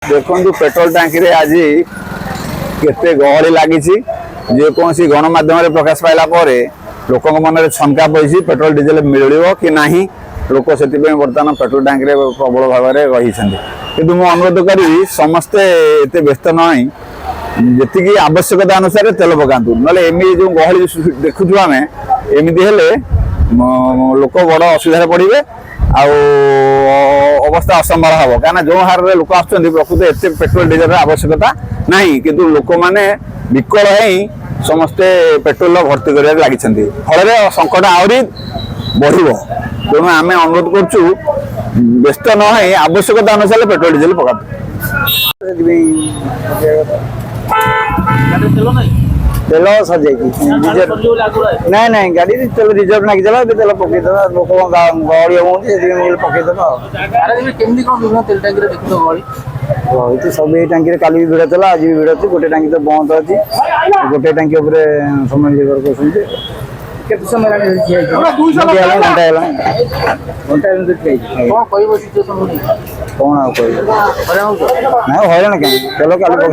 देखो पेट्रोल टांकी रे आज केते गहली लगी जेकोसी गणमाध्यम प्रकाश पाइला लोक मन में शंका पड़ी पेट्रोल डीजेल मिल कि नहीं लोक से बर्तमान पेट्रोल टांकी रे प्रबल भाव में रही कि अनुरोध करी समस्ते एत व्यस्त नई जी आवश्यकता अनुसार तेल पकातु ना जो गहली देखु आम एमती हेले लोक बड़ असुविधा पड़े अवस्था असंभाल हम कहीं जो हार में लोक आसुँच प्रकृत एत पेट्रोल डीजेल आवश्यकता नहीं कि लोक मैंने विकल हो समस्ते पेट्रोल भर्ती कर लगी फल संकट आहरी बढ़ तेणु आम अनुरोध करुँ व्यस्त न आवश्यकता अनुसार पेट्रोल डीजेल पका तेल सर ना ना गाड़ी तेल रिजर्व लगी तेल पकईदे लोक गहली हम पकईदे तो सब ये टांकी कल भी भिड़ था आज भी भिड़ अच्छी गोटे टांकी तो बंद अच्छी गोटे टांकी समय केते समय कौन ना हईराण कहीं तेल काली